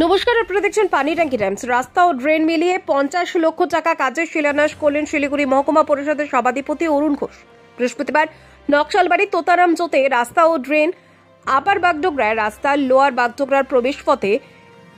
নমস্কার, আপনারা দেখছেন পানি ট্যাঙ্কি টাইমস। রাস্তা ও ড্রেন মিলিয়ে 50 লক্ষ টাকা কাজের শিলান্যাস করলেন শিলিগুড়ি মহকুমা পরিষদের সভাধিপতি অরুণ ঘোষ। বৃহস্পতিবার নকশালবাড়ি তোতারাম জোতে রাস্তা ও ড্রেন আপার বাগডোগরায় রাস্তা, লোয়ার বাগডোগরার প্রবেশ পথে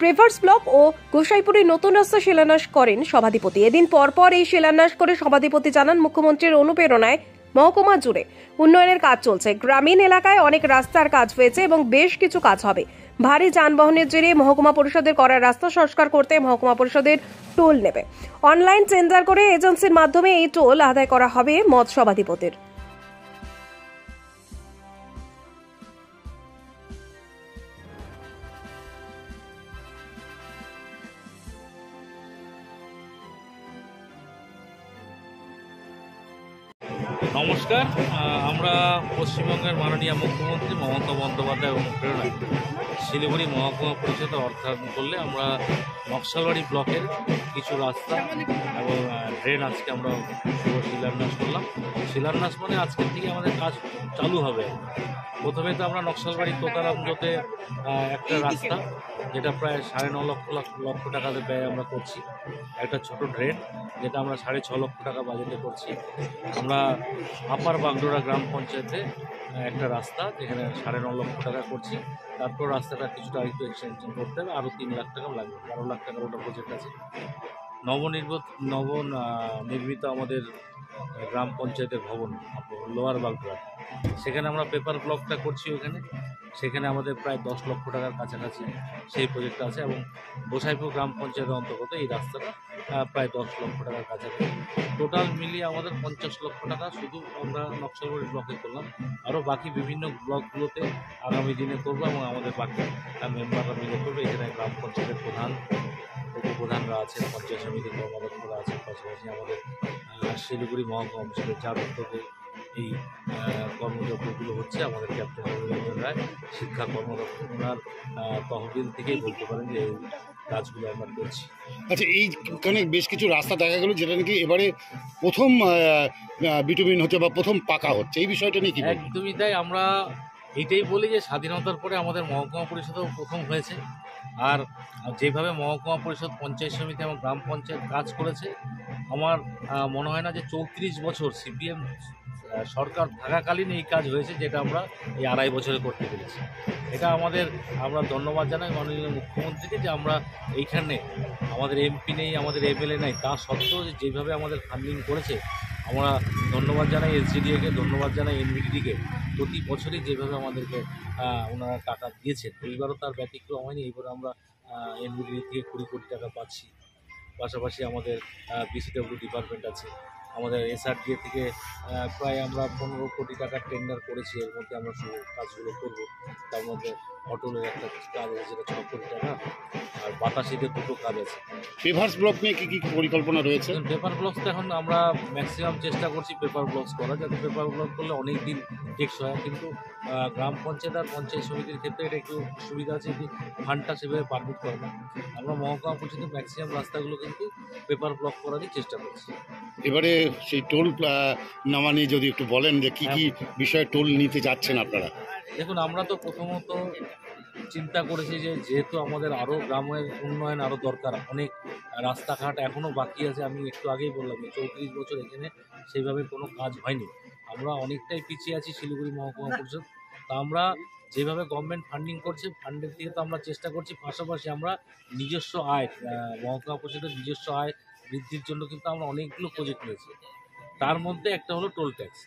প্রেভার্স ব্লক ও গোসাইপুরে নতুন রাস্তা শিলান্যাস করেন সভাধিপতি। এদিন পরপর এই শিলান্যাস করে সভাধিপতি জানান, মুখ্যমন্ত্রীর অনুপ্রেরণায় মহকুমা জুড়ে উন্নয়নের কাজ চলছে। গ্রামীণ এলাকায় অনেক রাস্তার কাজ হয়েছে এবং বেশ কিছু কাজ হবে। ভারী যানবাহনের জেরে মহকুমা পরিষদের করা রাস্তা সংস্কার করতে মহকুমা পরিষদের টোল নেবে। অনলাইন টেন্ডার করে এজেন্সির মাধ্যমে এই টোল আদায় করা হবে মত সভাধিপতির। নমস্কার, আমরা পশ্চিমবঙ্গের মাননীয় মুখ্যমন্ত্রী মমতা বন্দ্যোপাধ্যায়ের অনুপ্রেরণায় শিলিগুড়ি মহকুমা পরিষদের অর্থায়ন করলে আমরা নকশালবাড়ি ব্লকের কিছু রাস্তা এবং ড্রেন আজকে আমরা শুভ শিলান্যাস করলাম। শিলান্যাস মানে আজকের থেকে আমাদের কাজ চালু হবে। প্রথমে তো আমরা নকশালবাড়ি তোতারাম জোতে একটা রাস্তা, যেটা প্রায় 9.5 লক্ষ টাকাতে ব্যয় আমরা করছি। একটা ছোট ড্রেন, যেটা আমরা 6.5 লক্ষ টাকা বাজেটে করছি। আমরা আপার বাগডোগরা গ্রাম পঞ্চায়েতে একটা রাস্তা, যেখানে 9.5 লক্ষ টাকা করছি। তারপর রাস্তাটা কিছুটা একটু এক্সটেনশন করতে হবে, আরও 3 লাখ টাকা লাগবে। 12 লাখ টাকার ওটা প্রজেক্ট আছে। নবনির্মিত আমাদের গ্রাম পঞ্চায়েতের ভবন লোয়ার বাগডোগরা, সেখানে আমরা পেপার ব্লকটা করছি। সেখানে আমাদের প্রায় 10 লক্ষ টাকার কাছাকাছি সেই প্রজেক্টটা আছে। এবং গোসাইপুর গ্রাম পঞ্চায়েতের অন্তর্গত এই রাস্তাটা প্রায় 10 লক্ষ টাকার কাছাকাছি। টোটাল মিলিয়ে আমাদের 50 লক্ষ টাকা শুধু আমরা নকশালবাড়ি ব্লকে করলাম। আরও বাকি বিভিন্ন ব্লকগুলোতে আগামী দিনে করবো এবং আমাদের বাকি মেম্বাররা মিলে করবে। এখানে গ্রাম পঞ্চায়েতের প্রধান, উপপ্রধানরা আছেন, পঞ্চায়েত সমিতির কর্মকর্তারা আছেন, পাশাপাশি আমাদের শিলিগুড়ি মহকুমা পরিষদের যার উদ্যোগে এই কর্মযজ্ঞগুলো হচ্ছে। আমাদের ক্যাপ্টেন রবীন্দ্র রায় শিক্ষা কর্মদপ্তর, ওনার তহবিল থেকেই বলতে পারেন যে এই কাজগুলো আমরা করছি। আচ্ছা, এইখানে বেশ কিছু রাস্তা দেখা গেল যেটা নাকি এবারে প্রথম বিটুমিন হচ্ছে বা প্রথম পাকা হচ্ছে, এই বিষয়টা নিয়ে কি? একদমই তাই। আমরা এইটাই বলি যে স্বাধীনতার পরে আমাদের মহকুমা পরিষদও প্রথম হয়েছে। আর যেভাবে মহকুমা পরিষদ, পঞ্চায়েত সমিতি এবং গ্রাম পঞ্চায়েত কাজ করেছে, আমার মনে হয় না যে 34 বছর সিপিএম সরকার থাকাকালীন এই কাজ হয়েছে, যেটা আমরা এই 2.5 বছরে করতে পেরেছি। এটা আমরা ধন্যবাদ জানাই মাননীয় মুখ্যমন্ত্রীকে যে আমরা এইখানে আমাদের এমপি নেই, আমাদের এমএলএ নেই, তা সত্ত্বেও যেভাবে আমাদের ফান্ডিং করেছে, আমরা ধন্যবাদ জানাই এসজিডিএকে, ধন্যবাদ জানাই এনভিডিকে। প্রতি বছরই যেভাবে আমাদেরকে ওনারা টাকা দিয়েছেন, এইবারও তার ব্যতিক্রম হয়নি। এইবার আমরা এনভিডি থেকে 20 কোটি টাকা পাচ্ছি। পাশাপাশি আমাদের বিসিডব্লিউ ডিপার্টমেন্ট আছে, আমাদের এসআরডিএ থেকে প্রায় আমরা 15 কোটি টাকার টেন্ডার করেছি। এর মধ্যে আমরা শুধু কাজগুলো করব। তার মধ্যে অটলের একটা কাজ আছে, যেটা 6 কোটি টাকা, আর বাতাসিতে 2টো কাজ আছে। পেভার্স ব্লক নিয়ে কী কী পরিকল্পনা রয়েছে? পেপার ব্লকসটা এখন আমরা ম্যাক্সিমাম চেষ্টা করছি পেপার ব্লকস করা, যাতে পেপার ব্লক করলে অনেক দিন টেকসই হয়। কিন্তু গ্রাম পঞ্চায়েত আর পঞ্চায়েত সমিতির ক্ষেত্রে এটা একটু সুবিধা আছে যে ফান্ডটা সেভাবে পারমিট করে না। আমরা মহকুমা পরিষদের ম্যাক্সিমাম রাস্তাগুলো কিন্তু পেপার ব্লক করারই চেষ্টা করছি। এবারে সেই টোল নামা নিয়ে যদি একটু বলেন যে কী কী বিষয়ে টোল নিতে যাচ্ছেন আপনারা? দেখুন, আমরা তো প্রথমত চিন্তা করেছি যে যেহেতু আমাদের আরও গ্রামের উন্নয়ন আরও দরকার, অনেক রাস্তাঘাট এখনও বাকি আছে। আমি একটু আগেই বললাম যে 34 বছর এখানে সেইভাবে কোনো কাজ হয়নি। আমরা অনেকটাই পিছিয়ে আছি শিলিগুড়ি মহকুমা পরিষদ। তা আমরা যেভাবে গভর্নমেন্ট ফান্ডিং করছে, ফান্ডের থেকে তো আমরা চেষ্টা করছি। পাশাপাশি আমরা নিজস্ব আয়, মহকুমা পরিষদের নিজস্ব আয় বৃদ্ধির জন্য কিন্তু আমরা অনেকগুলো প্রজেক্ট নিয়েছি। তার মধ্যে একটা হলো টোল ট্যাক্স।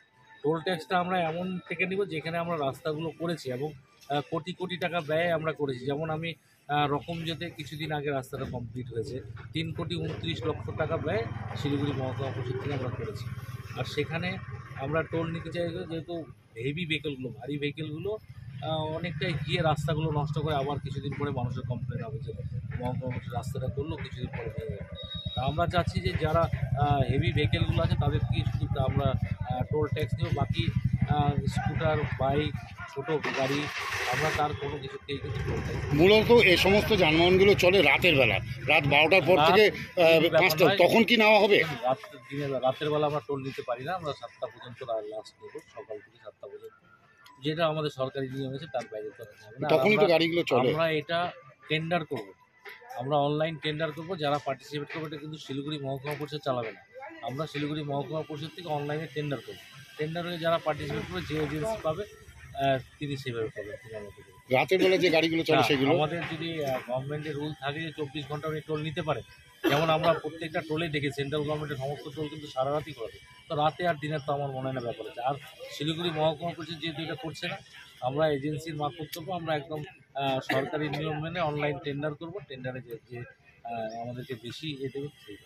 টোল ট্যাক্সটা আমরা এমন থেকে নিব যেখানে আমরা রাস্তাগুলো করেছি এবং কোটি কোটি টাকা ব্যয় আমরা করেছি। যেমন আমি রকমজোতে কিছুদিন আগে রাস্তাটা কমপ্লিট হয়েছে, 3,29,00,000 টাকা ব্যয় শিলিগুড়ি মহকুমা পরিষদ থেকে আমরা করেছি। আর সেখানে আমরা টোল নিতে চাই, যেহেতু হেভি ভেহিকেলগুলো, ভারী ভেহিকেলগুলো অনেকটাই গিয়ে রাস্তাগুলো নষ্ট করে, আবার কিছুদিন পরে মানুষের কমপ্লেন হবে যে মহকুমা পরিষদ রাস্তাটা করলো, কিছুদিন পরে ভেঙে যাবে। তা আমরা চাচ্ছি যে যারা হেভি ভেহিকেলগুলো আছে তাদের থেকে শুধু আমরা টোল ট্যাক্স দেবো। বাকি স্কুটার, বাইক, ছোটো গাড়ি, আমরা তার কোনো কিছু থেকে কিন্তু টোল ট্যাক্স। মূলত এই সমস্ত যানবাহনগুলো চলে রাতের বেলা, রাত 12টার পর থেকে 5টা, তখন কি নেওয়া হবে? রাতের বেলা আমরা টোল নিতে পারি না। আমরা 7টা পর্যন্ত লাস্ট নেব, সকাল থেকে 7টা পর্যন্ত, যেটা আমাদের সরকারি নিয়ম আছে, তার বাইরে তো হবে না। তখনই তো গাড়িগুলো চলে। আমরা এটা টেন্ডার করব, আমরা অনলাইন টেন্ডার করবো, যারা পার্টিসিপেট করবে এটা কিন্তু শিলিগুড়ি মহকুমা পরিষদ চালাবে না, আমরা শিলিগুড়ি মহকুমা পরিষদ থেকে অনলাইনে টেন্ডার করবো। টেন্ডার হয়ে যারা পার্টিসিপেট করবে, যে এজেন্সি পাবে তিনি সেভাবে পাবেন, তিনি আমাদের দেবেন। রাতের বেলা যে গাড়িগুলো চলে না, সেগুলো আমাদের যদি গভর্নমেন্টের রুল থাকে যে 24 ঘন্টা উনি টোল নিতে পারে, যেমন আমরা প্রত্যেকটা টোলে দেখি সেন্ট্রাল গভর্নমেন্টের সমস্ত টোল কিন্তু সারা রাতই করে, তো রাতে আর দিনের তো আমার মনে হয় না ব্যাপার আছে। আর শিলিগুড়ি মহকুমা পরিষদ যেহেতু এটা করছে না, আমরা এজেন্সির মারফত করবো, আমরা একদম সরকারি নিয়ম মেনে অনলাইন টেন্ডার করবো, টেন্ডারে যে আমাদেরকে বেশি এ দেবে সেই